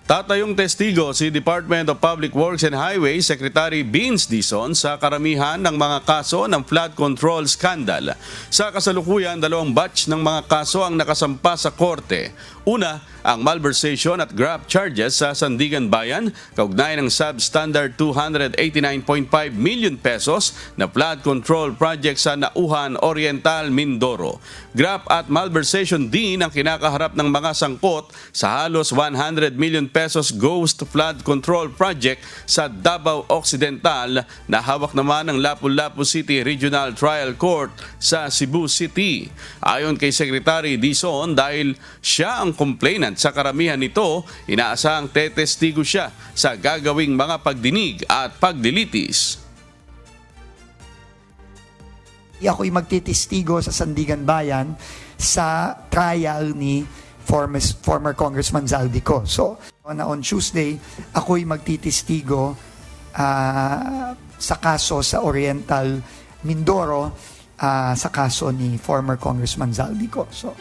Tatayong testigo si Department of Public Works and Highways Secretary Vince Dizon sa karamihan ng mga kaso ng flood control scandal. Sa kasalukuyan, 2 batch ng mga kaso ang nakasampa sa korte. Una, ang malversation at graft charges sa Sandigan Bayan, kaugnay ng substandard 289.5 million pesos na flood control project sa Nauhan Oriental, Mindoro. Graft at malversation din ang kinakaharap ng mga sangkot sa halos 100 million pesos ghost flood control project sa Davao Occidental na hawak naman ng Lapu-Lapu City Regional Trial Court sa Cebu City. Ayon kay Secretary Dizon, dahil siya ang complainant sa karamihan nito, inaasahang tetestigo siya sa gagawing mga pagdinig at paglilitis. Ako'y magtitestigo sa Sandigan Bayan sa trial ni former Congressman Zaldico. So, on Tuesday, ako'y magtitestigo sa kaso sa Oriental Mindoro sa kaso ni former Congressman Zaldico. So,